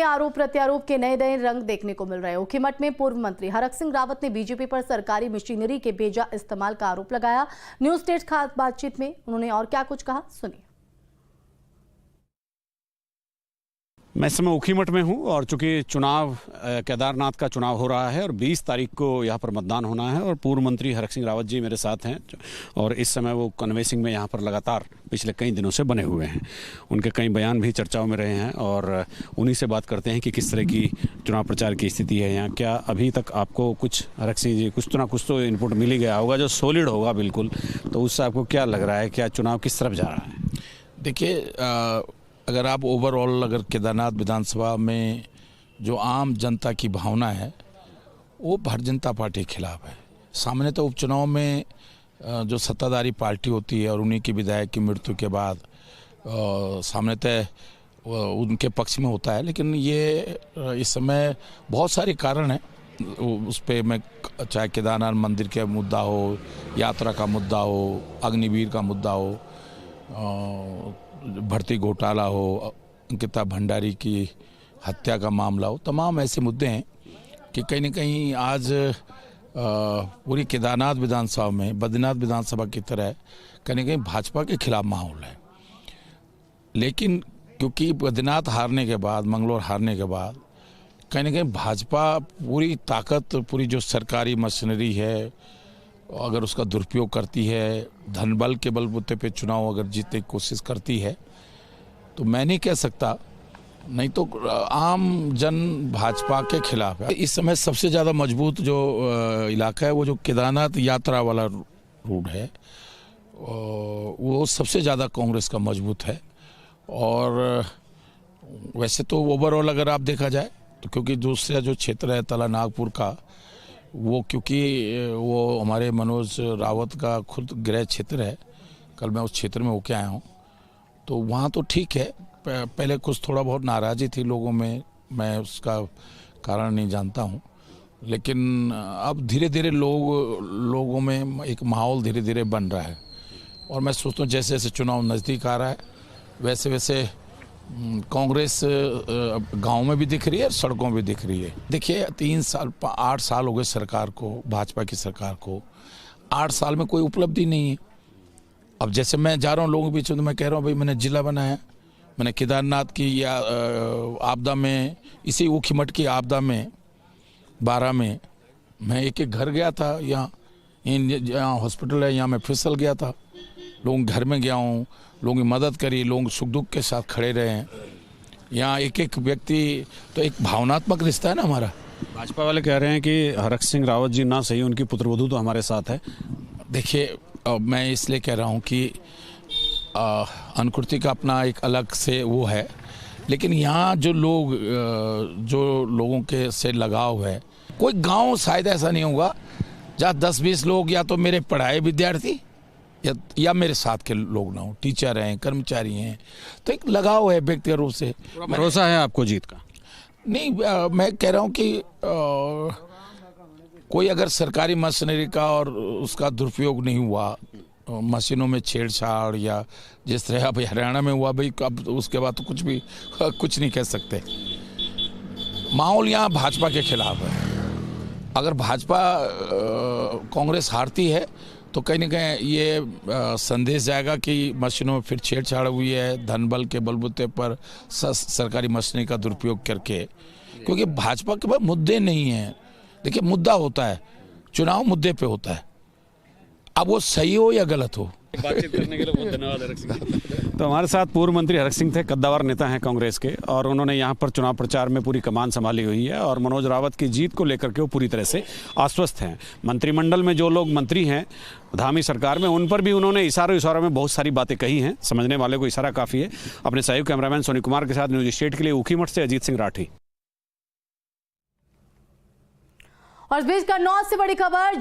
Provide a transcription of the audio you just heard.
आरोप प्रत्यारोप के नए नए रंग देखने को मिल रहे हैं। ऊखीमठ में पूर्व मंत्री हरक सिंह रावत ने बीजेपी पर सरकारी मशीनरी के बेजा इस्तेमाल का आरोप लगाया। न्यूज स्टेट खास बातचीत में उन्होंने और क्या कुछ कहा, सुनिए। मैं इस समय ऊखीमठ में हूं और चूंकि चुनाव केदारनाथ का चुनाव हो रहा है और 20 तारीख को यहां पर मतदान होना है और पूर्व मंत्री हरक सिंह रावत जी मेरे साथ हैं और इस समय वो कन्वेंसिंग में यहां पर लगातार पिछले कई दिनों से बने हुए हैं। उनके कई बयान भी चर्चाओं में रहे हैं और उन्हीं से बात करते हैं कि किस तरह की चुनाव प्रचार की स्थिति है यहाँ। क्या अभी तक आपको कुछ हरक सिंह जी कुछ तो इनपुट मिल ही गया होगा जो सॉलिड होगा बिल्कुल, तो उससे आपको क्या लग रहा है, क्या चुनाव किस तरफ जा रहा है? देखिए, अगर आप ओवरऑल अगर केदारनाथ विधानसभा में जो आम जनता की भावना है वो भारतीय जनता पार्टी के खिलाफ है। सामान्य तो उपचुनाव में जो सत्ताधारी पार्टी होती है और उन्हीं के विधायक की मृत्यु के बाद सामान्यतः उनके पक्ष में होता है, लेकिन ये इस समय बहुत सारे कारण हैं। उस पर मैं चाहे केदारनाथ मंदिर का मुद्दा हो, यात्रा का मुद्दा हो, अग्निवीर का मुद्दा हो, भर्ती घोटाला हो, अंकिता भंडारी की हत्या का मामला हो, तमाम ऐसे मुद्दे हैं कि कहीं न कहीं आज पूरी केदारनाथ विधानसभा में बद्रीनाथ विधानसभा की तरह कहीं न कहीं भाजपा के खिलाफ माहौल है। लेकिन क्योंकि बद्रीनाथ हारने के बाद, मंगलौर हारने के बाद कहीं न कहीं भाजपा पूरी ताकत, पूरी जो सरकारी मशीनरी है अगर उसका दुरुपयोग करती है, धन बल के बलबूते पे चुनाव अगर जीतने की कोशिश करती है, तो मैं नहीं कह सकता, नहीं तो आम जन भाजपा के खिलाफ है। इस समय सबसे ज़्यादा मजबूत जो इलाका है वो जो केदारनाथ यात्रा वाला रूट है, वो सबसे ज़्यादा कांग्रेस का मजबूत है। और वैसे तो ओवरऑल अगर आप देखा जाए तो क्योंकि दूसरा जो क्षेत्र है तला नागपुर का, वो क्योंकि वो हमारे मनोज रावत का खुद गृह क्षेत्र है, कल मैं उस क्षेत्र में होके आया हूँ, तो वहाँ तो ठीक है। पहले कुछ थोड़ा बहुत नाराज़ी थी लोगों में, मैं उसका कारण नहीं जानता हूँ, लेकिन अब धीरे धीरे लोगों में एक माहौल धीरे धीरे बन रहा है। और मैं सोचता हूँ जैसे जैसे चुनाव नज़दीक आ रहा है वैसे वैसे कांग्रेस गांव में भी दिख रही है और सड़कों में भी दिख रही है। देखिए 8 साल हो गए सरकार को, भाजपा की सरकार को। 8 साल में कोई उपलब्धि नहीं है। अब जैसे मैं जा रहा हूँ लोगों के बीच में तो मैं कह रहा हूँ भाई मैंने जिला बनाया, मैंने केदारनाथ की या आपदा में, इसी ऊखीमठ की आपदा में 12 में मैं एक एक घर गया था। यहाँ हॉस्पिटल है, यहाँ मैं फिसल गया था, लोगों के घर में गया हूँ, लोगों की मदद करी, लोग सुख दुख के साथ खड़े रहे हैं। यहाँ एक एक व्यक्ति, तो एक भावनात्मक रिश्ता है ना हमारा। भाजपा वाले कह रहे हैं कि हरक सिंह रावत जी ना सही, उनकी पुत्रवधू तो हमारे साथ है। देखिए, मैं इसलिए कह रहा हूँ कि अनुकृति का अपना एक अलग से वो है, लेकिन यहाँ जो लोगों के से लगाव है, कोई गांव शायद ऐसा नहीं होगा जहाँ 10-20 लोग या तो मेरे पढ़ाए विद्यार्थी या मेरे साथ के लोग ना हो, टीचर हैं, कर्मचारी हैं, तो एक लगाव है व्यक्तिगत रूप से। भरोसा है आपको जीत का? नहीं, मैं कह रहा हूँ कि कोई अगर सरकारी मशीनरी का और उसका दुरुपयोग नहीं हुआ, मशीनों में छेड़छाड़ या जिस तरह अब हरियाणा में हुआ भाई, अब उसके बाद तो कुछ नहीं कह सकते। माहौल यहाँ भाजपा के खिलाफ है। अगर भाजपा कांग्रेस हारती है तो कहीं ना कहीं ये संदेश जाएगा कि मशीनों में फिर छेड़छाड़ हुई है, धन बल के बलबूते पर सरकारी मशीनरी का दुरुपयोग करके, क्योंकि भाजपा के पास मुद्दे नहीं हैं। देखिए, मुद्दा होता है, चुनाव मुद्दे पे होता है, अब वो सही हो या गलत हो। बातचीत करने के लिए बहुत धन्यवाद हरक सिंह। तो हमारे साथ पूर्व मंत्री हरक सिंह थे, कद्दावर नेता हैं कांग्रेस के, और उन्होंने यहाँ पर चुनाव प्रचार में पूरी कमान संभाली हुई है और मनोज रावत की जीत को लेकर के वो पूरी तरह से आश्वस्त हैं। मंत्रिमंडल में जो लोग मंत्री हैं धामी सरकार में, उन पर भी उन्होंने इशारों में बहुत सारी बातें कही हैं। समझने वाले को इशारा काफ़ी है। अपने सहयोगी कैमरामैन सोनी कुमार के साथ न्यूज स्टेट के लिए ऊखीमठ से अजीत सिंह राठी। और इस बीच कन्नौज से बड़ी खबर।